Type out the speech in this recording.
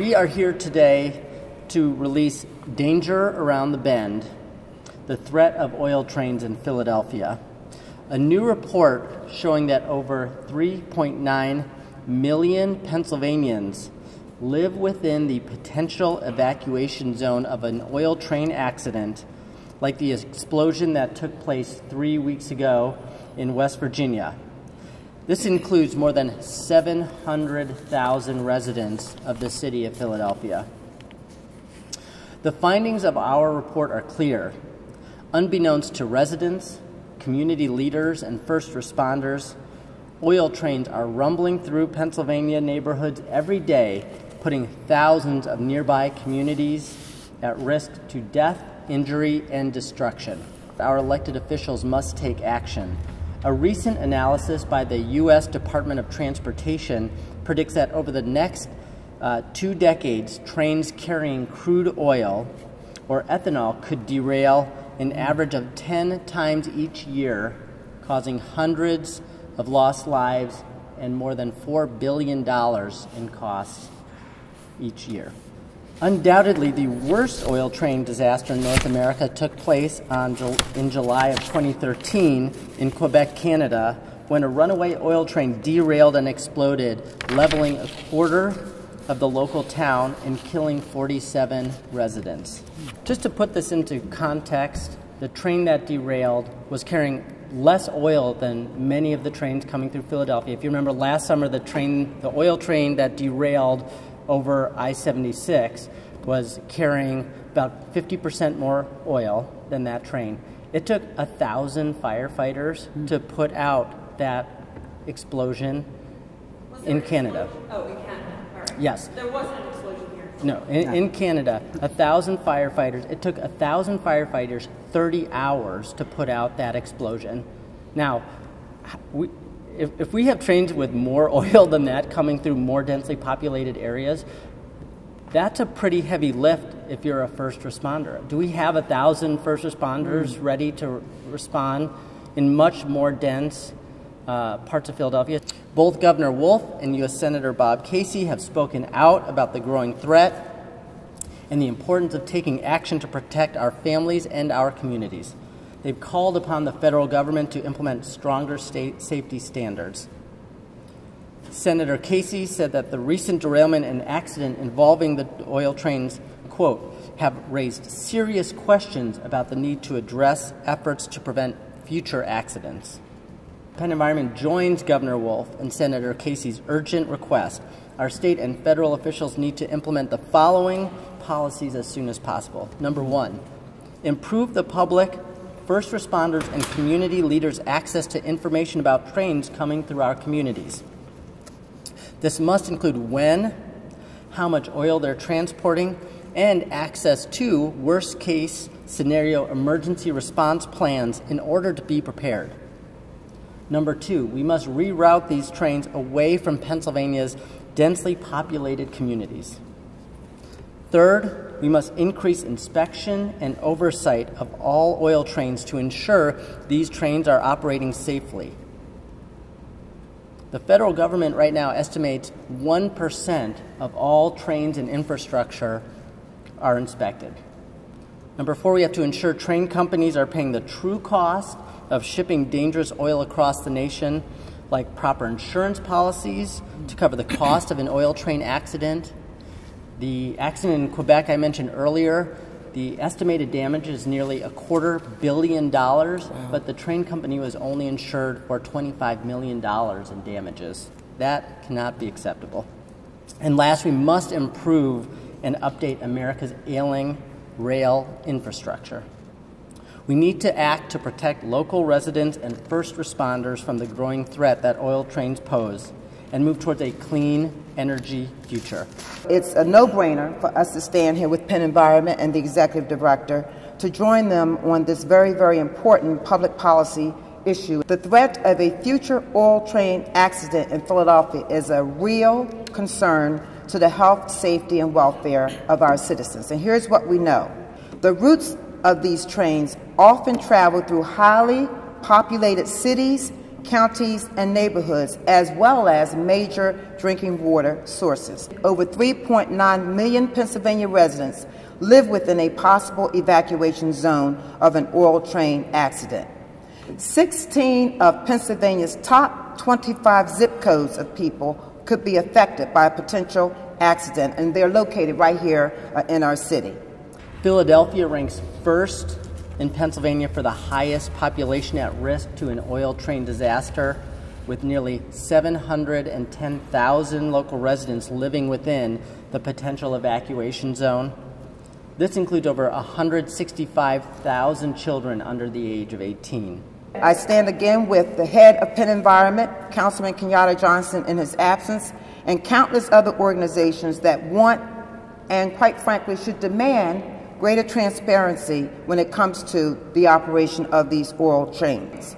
We are here today to release Danger Around the Bend, the threat of oil trains in Philadelphia. A new report showing that over 3.9 million Pennsylvanians live within the potential evacuation zone of an oil train accident like the explosion that took place 3 weeks ago in West Virginia. This includes more than 700,000 residents of the city of Philadelphia. The findings of our report are clear. Unbeknownst to residents, community leaders, and first responders, oil trains are rumbling through Pennsylvania neighborhoods every day, putting thousands of nearby communities at risk to death, injury, and destruction. Our elected officials must take action. A recent analysis by the U.S. Department of Transportation predicts that over the next 2 decades, trains carrying crude oil or ethanol could derail an average of 10 times each year, causing hundreds of lost lives and more than $4 billion in costs each year. Undoubtedly, the worst oil train disaster in North America took place in July of 2013 in Quebec, Canada, when a runaway oil train derailed and exploded, leveling a quarter of the local town and killing 47 residents. Just to put this into context, the train that derailed was carrying less oil than many of the trains coming through Philadelphia. If you remember last summer, the oil train that derailed over I-76 was carrying about 50% more oil than that train. It took 1,000 firefighters to put out that explosion in Canada. Oh, in Canada. All right. Yes. There wasn't an explosion here. No, in Canada, 1,000 firefighters. It took 1,000 firefighters 30 hours to put out that explosion. Now, if we have trains with more oil than that coming through more densely populated areas, that's a pretty heavy lift if you're a first responder. Do we have 1,000 first responders ready to respond in much more dense parts of Philadelphia? Both Governor Wolf and U.S. Senator Bob Casey have spoken out about the growing threat and the importance of taking action to protect our families and our communities. They've called upon the federal government to implement stronger state safety standards. Senator Casey said that the recent derailment and accident involving the oil trains, quote, have raised serious questions about the need to address efforts to prevent future accidents. PennEnvironment joins Governor Wolf and Senator Casey's urgent request. Our state and federal officials need to implement the following policies as soon as possible. Number one, improve the public, first responders, and community leaders' access to information about trains coming through our communities. This must include when, how much oil they're transporting, and access to worst-case scenario emergency response plans in order to be prepared. Number two, we must reroute these trains away from Pennsylvania's densely populated communities. Third, we must increase inspection and oversight of all oil trains to ensure these trains are operating safely. The federal government right now estimates 1% of all trains and infrastructure are inspected. Number four, we have to ensure train companies are paying the true cost of shipping dangerous oil across the nation, like proper insurance policies to cover the cost of an oil train accident. The accident in Quebec I mentioned earlier, the estimated damage is nearly $250 million, but the train company was only insured for $25 million in damages. That cannot be acceptable. And last, we must improve and update America's ailing rail infrastructure. We need to act to protect local residents and first responders from the growing threat that oil trains pose and move towards a clean energy future. It's a no-brainer for us to stand here with PennEnvironment and the Executive Director to join them on this very, very important public policy issue. The threat of a future oil train accident in Philadelphia is a real concern to the health, safety, and welfare of our citizens. And here's what we know. The routes of these trains often travel through highly populated cities counties, and neighborhoods, as well as major drinking water sources. Over 3.9 million Pennsylvania residents live within a possible evacuation zone of an oil train accident. 16 of Pennsylvania's top 25 zip codes of people could be affected by a potential accident, and they're located right here in our city. Philadelphia ranks first in Pennsylvania for the highest population at risk to an oil train disaster, with nearly 710,000 local residents living within the potential evacuation zone. This includes over 165,000 children under the age of 18. I stand again with the head of PennEnvironment, Councilman Kenyatta Johnson, in his absence, and countless other organizations that want and, quite frankly, should demand greater transparency when it comes to the operation of these oil trains.